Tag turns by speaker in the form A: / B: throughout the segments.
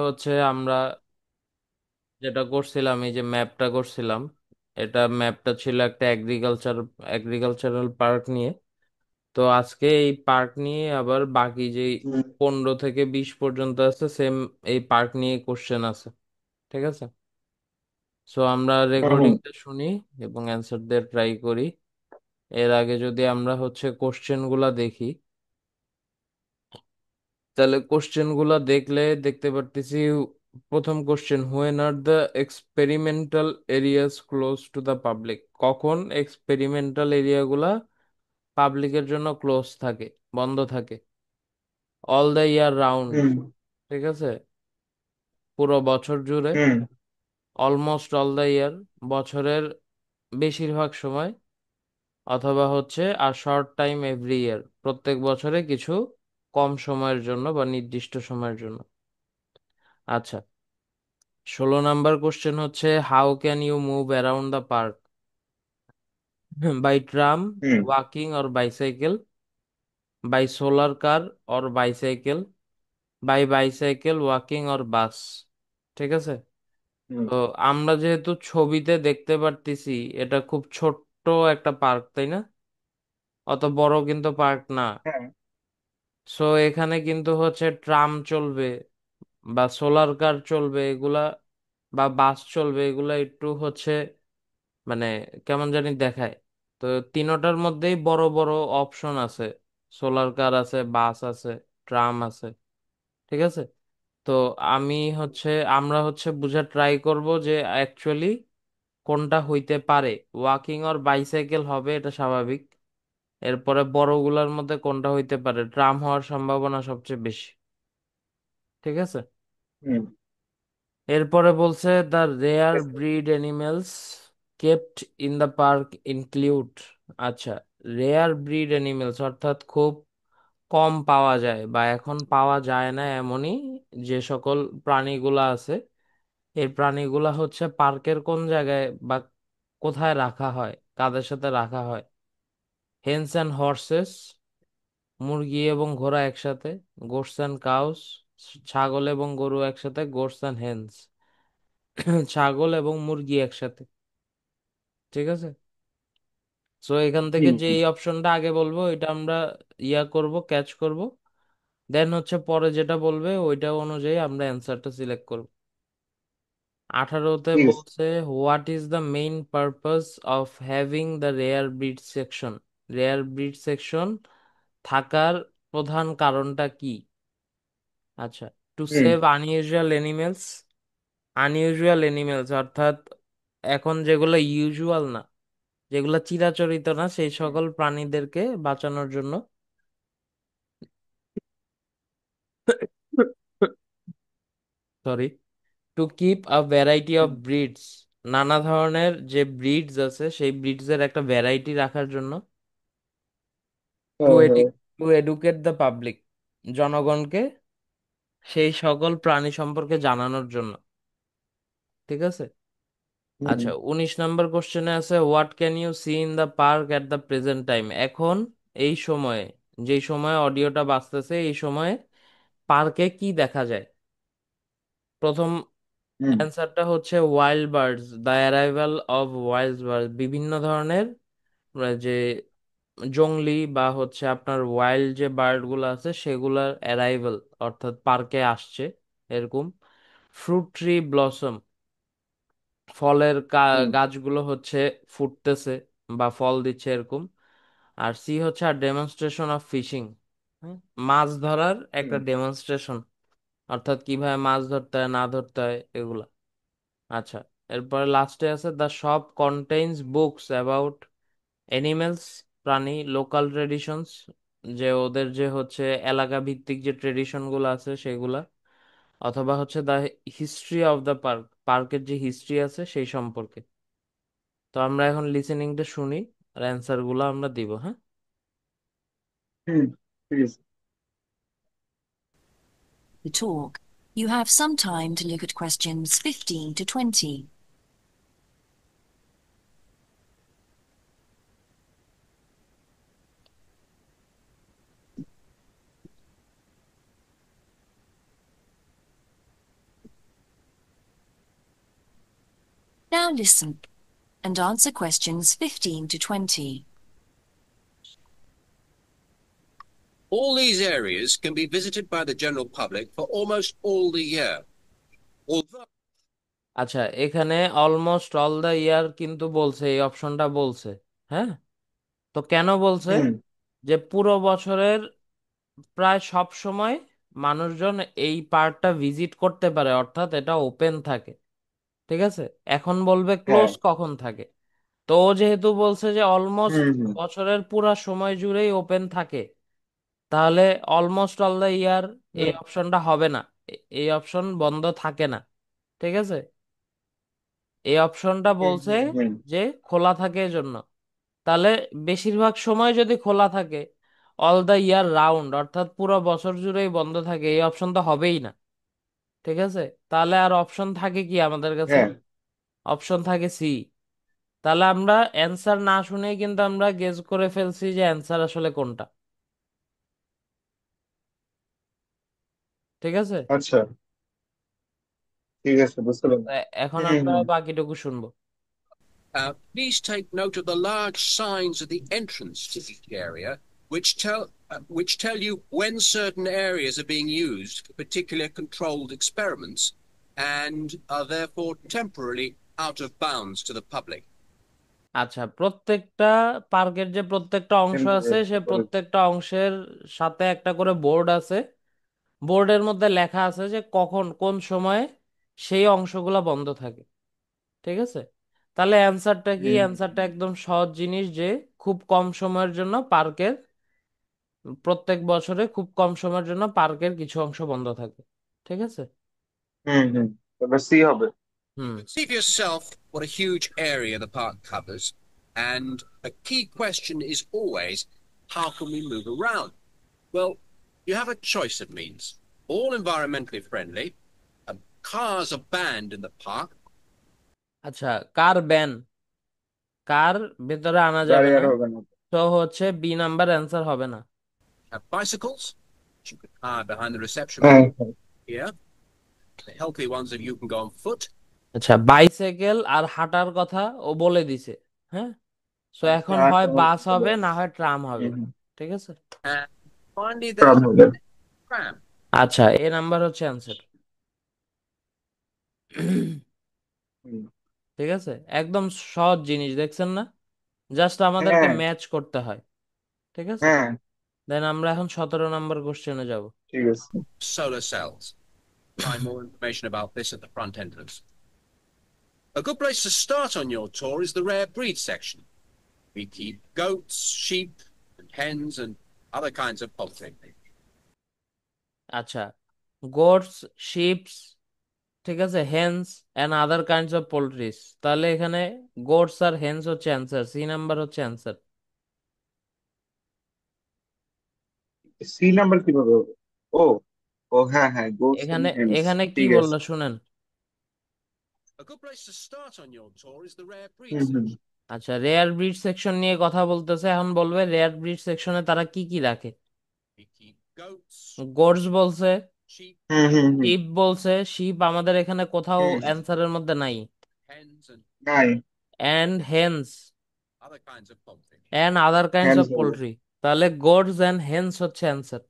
A: হচ্ছে আমরা যেটা করছিলাম, এই যে ম্যাপটা করছিলাম, এটা ম্যাপটা ছিল একটা এগ্রিকালচারাল পার্ক নিয়ে। তো আজকে এই পার্ক নিয়ে আবার বাকি যে
B: হুম,
A: 15 থেকে 20 পর্যন্ত আছে, সেম এই পার্ক নিয়ে কোশ্চেন আছে। ঠিক আছে, সো আমরা
B: হুম, হুম,
A: রেকর্ডিংটা শুনি এবং অ্যান্সার দিয়ে ট্রাই করি। এর আগে যদি আমরা হচ্ছে কোশ্চেন গুলা দেখি, তাহলে কোশ্চেন গুলা দেখলে দেখতে পারতেছি। প্রথম question, when are the experimental areas close to the public? কখন এক্সপেরিমেন্টাল এরিয়াগুলা পাবলিকের জন্য ক্লোজ থাকে, বন্ধ থাকে? অল দ্য ইয়ার রাউন্ড,
B: হুম,
A: ঠিক আছে, পুরো বছর জুড়ে।
B: হুম,
A: অলমোস্ট অল দ্য ইয়ার, বছরের বেশিরভাগ সময়। অথবা হচ্ছে আর শর্ট টাইম এভরি ইয়ার, প্রত্যেক বছরে কিছু কম সময়ের জন্য বা নির্দিষ্ট সময়ের জন্য। আচ্ছা, 16 নাম্বার কোশ্চেন হচ্ছে, how can you move around the park? By tram,
B: hmm,
A: walking or bicycle, by solar car or bicycle, by bicycle, walking or bus. ঠিক আছে,
B: হুম,
A: তো আমরা যেহেতু ছবিতে দেখতে পারতেছি, এটা খুব ছোট্ট একটা পার্ক, তাই না? অত বড় কিন্তু পার্ক না।
B: হ্যাঁ,
A: সো এখানে কিন্তু হচ্ছে ট্রাম চলবে বা সোলার কার চলবে এগুলা, বা বাস চলবে এগুলা, একটু হচ্ছে মানে কেমন জানি দেখায়। তো তিনোটার মধ্যেই বড় বড় অপশন আছে, সোলার কার আছে, বাস আছে, ট্রাম আছে। ঠিক আছে, তো আমি হচ্ছে আমরা হচ্ছে বুঝা ট্রাই করব যে অ্যাকচুয়ালি কোনটা হইতে পারে। ওয়াকিং অর বাইসাইকেল হবে, এটা স্বাভাবিক। এরপরে বড়গুলার মধ্যে কোনটা হইতে পারে? ট্রাম হওয়ার সম্ভাবনা সবচেয়ে বেশি। ঠিক আছে,
B: হুম,
A: এরপরে বলছে দ্য রেয়ার
B: ঠিক আছে।
A: Breed animals kept in the park include. আচ্ছা, রেয়ার ব্রিড অ্যানিমেলস অর্থাৎ খুব কম পাওয়া যায় বা এখন পাওয়া যায় না এমনই যে সকল প্রাণীগুলা আছে, এই প্রাণীগুলা হচ্ছে পার্কের কোন জায়গায় বা কোথায় রাখা হয়, কাদের সাথে রাখা হয়? হেন্স অ্যান্ড হর্সেস, মুরগি এবং ঘোড়া একসাথে, গোটস অ্যান্ড কাউস, ছাগল এবং গরু একসাথে, গোটস অ্যান্ড হেন্স, ছাগল এবং মুরগি একসাথে। ঠিক আছে, সো এখান থেকে
B: হুম,
A: যে
B: হুম,
A: এই অপশনটা আগে বলবো এটা আমরা ইয়া করব, ক্যাচ করব। দেন হচ্ছে পরে যেটা বলবে ওইটা অনুযায়ী আমরা অ্যান্সারটা সিলেক্ট করব। 18তে
B: ঠিক আছে।
A: বলছে, what is the main purpose of having the rare breed section? Rare breed section থাকার প্রধান কারণটা কি? আচ্ছা, to
B: hmm,
A: save unusual animals. Unusual animals অর্থাৎ এখন যেগুলো ইউজুয়াল না, যেগুলো চিরাচরিত না, সেই
B: হুম,
A: সকল প্রাণীদেরকে বাঁচানোর জন্য। Sorry, to keep a variety of
B: hmm,
A: breeds. নানা ধরনের যে ব্রিডস আছে সেই ব্রিডস এর একটা ভ্যারাইটি রাখার জন্য। টু
B: হ্যাঁ,
A: এডি
B: হ্যাঁ,
A: টু এডুকেট দ্য পাবলিক, জনগণকে সেই সকল প্রাণী সম্পর্কে জানানোর জন্য। ঠিক আছে,
B: হুম,
A: আচ্ছা, 19 নাম্বার কোশ্চেনে আছে, what can you see in the park at the present time? এখন এই সময়ে, যেই সময়ে অডিওটা বাজতেছে এই সময়ে পার্কে কি দেখা যায়? প্রথম
B: হুম,
A: অ্যান্সারটা হচ্ছে wild birds, the arrival of wild birds, বিভিন্ন ধরনের যে জংলি বা হচ্ছে আপনার ওয়াইল্ড যে বার্ড গুলো আছে সেগুলার অ্যারাইভাল, অর্থাৎ পার্কে আসছে, এরকম। ফ্রুট ট্রি ব্লসম, ফলের
B: হুম,
A: গাছগুলো হচ্ছে ফুটতেছে বা ফল দিচ্ছে, এরকম। আর সি হচ্ছে আর ডেমনস্ট্রেশন অফ ফিশিং, মাছ ধরার একটা
B: হুম,
A: ডেমনস্ট্রেশন, অর্থাৎ কিভাবে মাছ ধরতে হয় না ধরতে হয় এগুলা। আচ্ছা, এরপরে লাস্টে আছে, the shop contains books about animals, প্রাণী, লোকাল ট্রেডিশনস, যে ওদের যে হচ্ছে এলাকা ভিত্তিক যে ট্রেডিশন গুলো আছে সেগুলা, অথবা হচ্ছে the history of the park, পার্কের যে হিস্ট্রি আছে সেই সম্পর্কে। তো আমরা এখন লিসেনিংটা শুনি আর অ্যান্সার গুলো আমরা দিব, হ্যাঁ?
B: হুম, ঠিক আছে।
C: The talk. You have some time to look at questions 15 to 20. Now listen and answer questions 15 to 20.
D: All these areas can be visited by the general public for almost all the year. Although
A: আচ্ছা, এখানে almost all the year কিন্তু বলছে, এই অপশনটা বলছে। হ্যাঁ, তো কেন বলছে?
B: হুম
A: যে পুরো বছরের প্রায় সব সময় মানুষজন এই পার্কটা ভিজিট করতে পারে, অর্থাৎ এটা ওপেন থাকে। ঠিক আছে, এখন বলবে
B: হ্যাঁ
A: ক্লোজ কখন থাকে। তো ও যেহেতু বলছে যে অলমোস্ট
B: হুম হুম
A: বছরের পুরা সময় জুড়েই ওপেন থাকে, তাহলে অলমোস্ট অল দ্য ইয়ার এই
B: হুম
A: অপশনটা হবে না। এই অপশন বন্ধ থাকে না। ঠিক আছে, এই অপশনটা
B: হুম
A: বলছে
B: হুম হুম
A: যে খোলা থাকে এজন্য। তাহলে বেশিরভাগ সময় যদি খোলা থাকে, অল দ্য ইয়ার রাউন্ড অর্থাৎ পুরো বছর জুড়েই বন্ধ থাকে, এই অপশন তো হবেই না। ঠিক আছে, তাহলে আর অপশন থাকে কি আমাদের কাছে?
B: হ্যাঁ
A: অপশন থাকে সি। তাহলে আমরা অ্যান্সার না শুনেই কিন্তু আমরা গেস করে ফেলছি যে অ্যান্সার আসলে কোনটা। ঠিক আছে,
B: আচ্ছা ঠিক আছে বুঝতে পারলাম
A: এখন
B: হুম
A: আমরা
B: হুম
A: বাকিটুকু শুনবো।
D: please take note of the large signs at the entrance to each area, which tell you when certain areas are being used for particular controlled experiments and are therefore temporarily out of bounds to the public.
A: আচ্ছা, প্রত্যেকটা পার্কের যে প্রত্যেকটা অংশ আছে,
B: temperate
A: সে
B: করেছে
A: প্রত্যেকটা অংশের সাথে একটা করে বোর্ড আছে। বোর্ডের মধ্যে লেখা আছে যে কখন কোন সময়ে সেই অংশগুলো বন্ধ থাকে। ঠিক আছে, তাহলে অ্যান্সারটা কি?
B: হুম
A: অ্যান্সারটা একদম সহজ জিনিস, যে খুব কম সময়ের জন্য পার্কের, প্রত্যেক বছরে খুব কম সময়ের জন্য পার্কের কিছু অংশ বন্ধ থাকে। ঠিক আছে।
B: হুম হুম এবার সি হবে
A: হুম।
D: See for yourself what a huge area the park covers, and a key question is always, how can we move around? Well, you have a choice of means. All environmentally friendly. Cars are banned in the park.
A: আচ্ছা, কার ban? কার ভেতরে আনা যাবে
B: গাড়ি
A: না।
B: আর হবে না
A: তো হচ্ছে বি নাম্বার অ্যান্সার হবে না।
D: Have bicycles, which you can hire behind the reception
B: হ্যাঁ
D: window
B: হ্যাঁ
D: here. The healthy ones of you can go on foot.
A: আচ্ছা, বাইসাইকেল আর হাঁটার কথা ও বলে দিছে। হ্যাঁ, সো এখন
B: ট্রাক
A: হয় বাস
B: হবে
A: হবে না হয় ট্রাম হবে।
B: হুম হুম
A: ঠিক আছে,
D: And finally,
B: ট্রাম
D: there's
B: হবে
D: tram.
A: আচ্ছা এ নাম্বার হচ্ছে অ্যান্সার।
B: হুম,
A: ঠিক আছে, একদম সহজ জিনিস, দেখছেন না? জাস্ট আমাদেরকে
B: হ্যাঁ
A: ম্যাচ করতে হয়। ঠিক আছে,
B: হ্যাঁ
A: দেন আমরা এখন 17 নম্বর কোশ্চেনে যাব।
B: ঠিক আছে
D: Solar cells. Find more information about this at the front entrance. A good place to start on your tour is the rare breed section. We keep goats, sheep, and hens, and other kinds of poultry.
A: আচ্ছা, goats, sheeps, ঠিক আছে, hens and other kinds of poultries. তাহলে এখানে goats আর hens হচ্ছে answer, C number হচ্ছে answer.
B: C নাম্বার কিভাবে হবে ও ও হ্যাঁ হ্যাঁ গোটস এন্ড
A: এখানে
B: হেন্স
A: এখানে কি
B: ঠিক আছে
A: বললো শুনেন।
D: A good place to start on your tour is the rare breed
B: hmm hmm
D: section.
A: আচ্ছা, রেয়ার ব্রিড সেকশন নিয়ে কথা বলতেছে, এখন বলবে রেয়ার ব্রিড সেকশনে তারা কি কি রাখে।
D: We keep goats,
A: গোটস বলছে,
D: sheep,
B: হুম হুম হুম
A: শিপ বলছে। শিপ আমাদের এখানে কোথাও
B: হুম,
A: অ্যান্সারের মধ্যে নাই।
D: hens, and
B: নাই
A: and hens
D: other kinds of poultry.
A: And other kinds
B: hands
A: of
B: হবে
A: পোল্ট্রি। তাহলে গোটস এন্ড হেন্স হচ্ছে অ্যান্সার।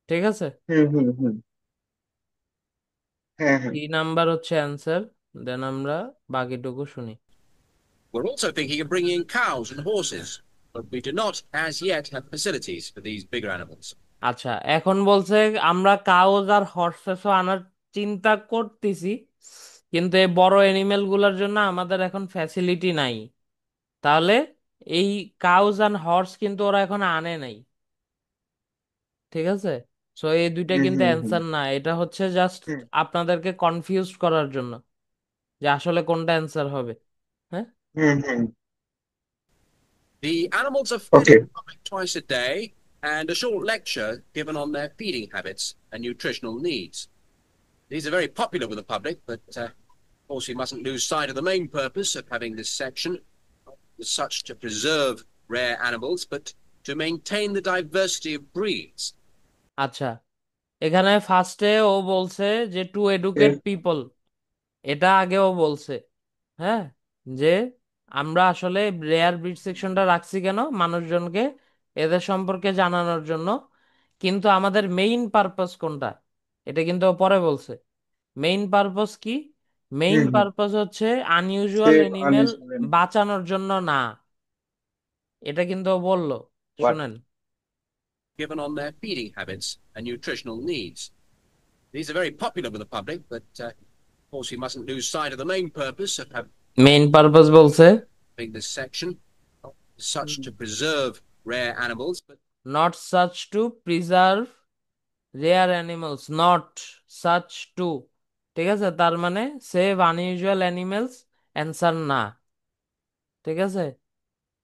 A: ঠিক আছে,
B: হুম হুম হুম হ্যাঁ হ্যাঁ
A: সি নাম্বার হচ্ছে অ্যান্সার। দেন আমরা বাকিটুকু শুনি।
D: We're also thinking of bringing in cows and horses, but we do not as yet have facilities for these bigger animals.
A: আচ্ছা, এখন বলছে আমরা কাউজ আর হর্সেসও আনার চিন্তা করতেছি, কিন্তু এই বড় এনিমেল গুলার জন্য আমাদের এখন ফ্যাসিলিটি নাই। তাহলে এই কাউজ আর হর্স কিন্তু ওরা এখন আনে নাই। ঠিক আছে, সো এই দুইটা
B: হুম
A: কিন্তু
B: হুম হুম
A: অ্যান্সার না, এটা হচ্ছে জাস্ট
B: হুম
A: আপনাদেরকে কনফিউজ করার জন্য যে আসলে কোনটা অ্যান্সার হবে। হ্যাঁ,
B: হুম হুম
D: The animals are fed
B: okay
D: twice a day and a short lecture given on their feeding habits and nutritional needs. These are very popular with the public, but of course we mustn't lose sight of the main purpose of having this section, as such to preserve rare animals, but to maintain the diversity of breeds.
A: আচ্ছা, এখানে ফার্স্টে ও বলছে যে two educate people. এটা আগেও বলছে। হ্যাঁ, যে আমরা আসলে রেয়ার ব্রিড সেকশনটা রাখছি কেন, মানুষজনকে এদের সম্পর্কে জানানোর জন্য। কিন্তু আমাদের মেইন পারপাস কোনটা, এটা কিন্তু ও পরে বলছে। মেইন পারপাস কি? মেইন
B: হুম হুম।
A: পারপাস হচ্ছে unusual
B: save
A: animal
B: unusual animal.
A: বাঁচানোর জন্য না। এটা কিন্তু ও বললো।
B: হোয়াট?
A: শুনেন।
D: given on their feeding habits and nutritional needs. These are very popular with the public, but of course we mustn't lose sight of the main purpose of
A: main purpose বলছে
D: having this section, not such to preserve rare animals, but
A: not such to preserve rare animals, not such to. ঠিক আছে, তার মানে save unusual animals answer না। ঠিক আছে,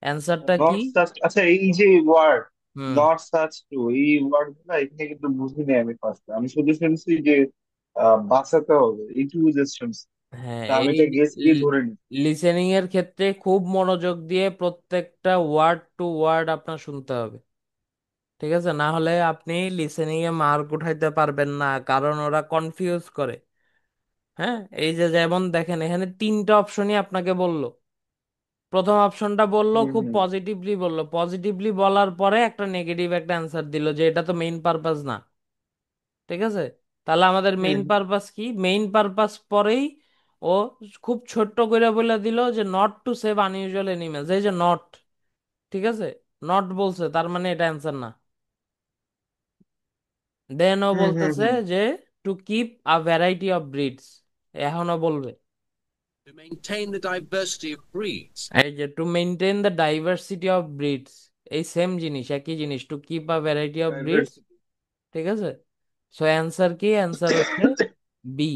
A: অ্যান্সারটা কি?
B: নট সাচ, আচ্ছা এই যে ওয়ার্ড
A: হুম।
B: নট সাচ টু, এই ওয়ার্ড গুলো এখানে কিন্তু বুঝিনি আমি ফার্স্ট। আমি শুধু শুনছি যে বাঁচাতে হবে, এইটুকু জাস্ট শুনছি।
A: হ্যাঁ,
B: তা আমি
A: এই
B: এটা গেস দিয়ে ধরে নিই।
A: লিসেনিং এর ক্ষেত্রে খুব মনোযোগ দিয়ে প্রত্যেকটা ওয়ার্ড টু ওয়ার্ড আপনার শুনতে হবে। ঠিক আছে, না হলে আপনি লিসেনিং এ মার্ক উঠাইতে পারবেন না, কারণ ওরা কনফিউজ করে। হ্যাঁ, এই যে যেমন দেখেন এখানে তিনটা অপশনই আপনাকে বললো। প্রথম অপশনটা বললো
B: হুম
A: খুব
B: হুম
A: পজিটিভলি বললো, পজিটিভলি বলার পরে একটা নেগেটিভ একটা অ্যান্সার দিল যে এটা তো মেইন পারপাস না। ঠিক আছে, তাহলে আমাদের মেইন
B: হুম।
A: পারপাস কি? মেইন পারপাস পরেই ও খুব ছোট্ট করে বলে দিল যে not to save unusual animals, এই যে নট। ঠিক আছে, নট বলছে, তার মানে এটা অ্যান্সার না। দেন ও
B: হুম হুম
A: বলতেছে
B: হুম।
A: যে to keep a variety of breeds, এখনো বলবে
D: to maintain the diversity of breeds.
A: এই যে to maintain the diversity of breeds, এই সেম জিনিস, একই জিনিস, to keep a variety of breeds.
B: Diversity.
A: ঠিক আছে, সো অ্যান্সার কি? অ্যান্সার হচ্ছে বি।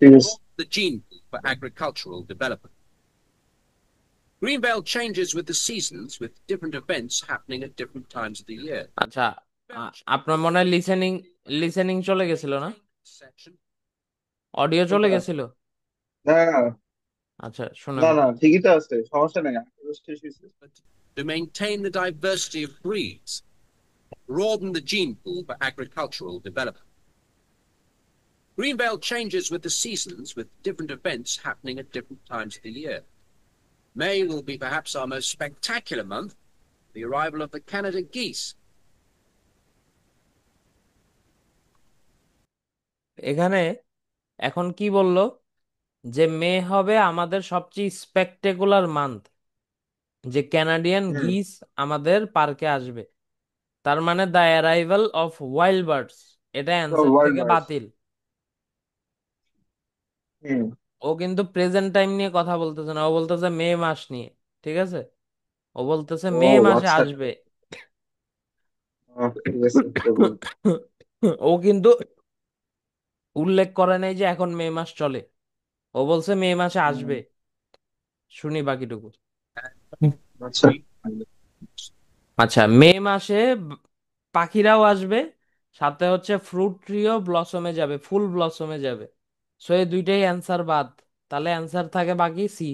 B: ঠিক আছে।
D: Broaden the gene pool for agricultural development. Greenbelt changes with the seasons, with different events happening at different times of the year.
A: আচ্ছা, আপনার মনে হয় লিসেনিং লিসেনিং চলে গেছিল না?
D: Section,
A: অডিও চলে
B: কোনটা?
A: গেছিল?
B: না না
A: আচ্ছা
B: না
A: শুনেন।
B: না, ঠিকই তো আছে, সমস্যা নেই, আগে শেষ হয়েছে।
D: but to maintain the diversity of breeds. Broaden the gene pool for agricultural development. Greenbelt changes with the seasons, with different events happening at different times of the year. May will be perhaps our most spectacular month, the arrival of the Canada geese.
A: এখানে এখন কি বললো? যে মে হবে আমাদের সবচেয়ে spectacular month, যে Canadian
B: হুম।
A: Geese আমাদের পার্কে আসবে। তার মানে the arrival of wild birds, এটা অ্যান্সার
B: ওয়ার্ল্ড
A: থেকে
B: ওয়াইড।
A: বাতিল।
B: হুম।
A: ও কিন্তু প্রেজেন্ট টাইম নিয়ে কথা বলতেছে না, ও বলতেছে মে মাস নিয়ে। ঠিক আছে, ও বলতেছে
B: ও
A: মে মাসে
B: আচ্ছা।
A: আসবে।
B: ঠিক আছে, তো বল।
A: ও কিন্তু উল্লেখ করে নাই যে এখন মে মাস চলে, ও বলছে মে মাসে
B: হুম,
A: আসবে। শুনি বাকিটুকু।
B: আচ্ছা।
A: আচ্ছা, মে মাসে পাখিরাও আসবে, সাথে হচ্ছে ফ্রুট ট্রিও ব্লসমে যাবে, ফুল ব্লসমে যাবে। সো এই দুইটাই অ্যান্সার বাদ, তাহলে অ্যান্সার থাকে বাকি সি।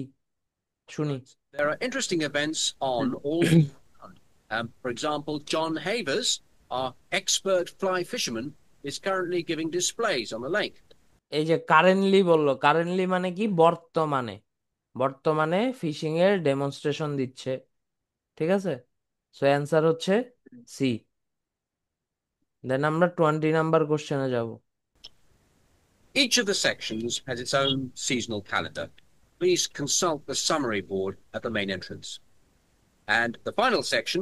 A: শুনি।
D: But there are interesting events
B: hmm.
D: on all around. For example, John Havers, our expert fly fisherman, is currently giving displays on the lake.
A: এই যে কারেন্টলি বললো, কারেন্টলি মানে কি? বর্তমানে, বর্তমানে ফিশিং এর ডেমনস্ট্রেশন দিচ্ছে। ঠিক আছে, সো অ্যান্সার হচ্ছে সি। দেন আমরা 20 নাম্বার কোশ্চেনে যাব।
D: Each of the sections has its own seasonal calendar. Please consult the summary board at the main entrance. And the final section,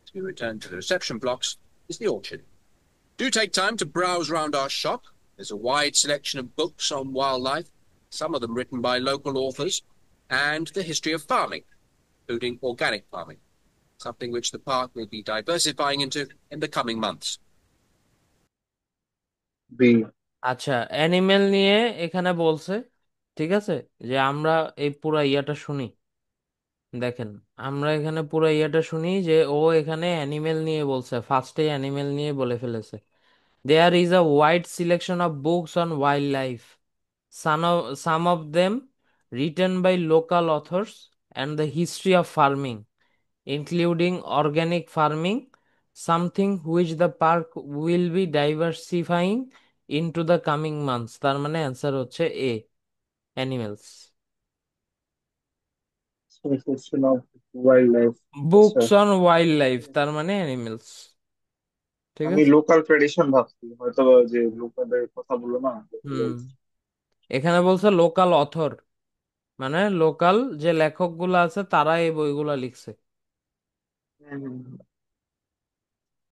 D: as we return to the reception blocks, is the orchard. Do take time to browse round our shop. There's a wide selection of books on wildlife, some of them written by local authors, and the history of farming, including organic farming, something which the park will be diversifying into in the coming months.
B: B.
A: আচ্ছা, animal নিয়ে এখানে বলছে। ঠিক আছে, যে আমরা এই পুরা ইয়াটা শুনি। দেখেন, আমরা এখানে পুরো ইয়েটা শুনি যে ও এখানে অ্যানিমেল নিয়ে বলছে, ফার্স্টে অ্যানিমেল নিয়ে বলে ফেলেছে। There is a wide selection of books on wildlife, some of them written by local authors and the history of farming, including organic farming, something which the park will be diversifying into the coming months, তার মানে answer হচ্ছে A, animals.
B: Section of wildlife. আচ্ছা,
A: books on wildlife, তার মানে animals. ঠিক
B: আমি
A: আছে।
B: Local tradition ভাবছি, হয়তো যে লোকালের কথা বললো না।
A: হুম, এখানে বলছে লোকাল অথর, মানে লোকাল যে লেখক গুলা আছে তারা এই বইগুলা লিখছে।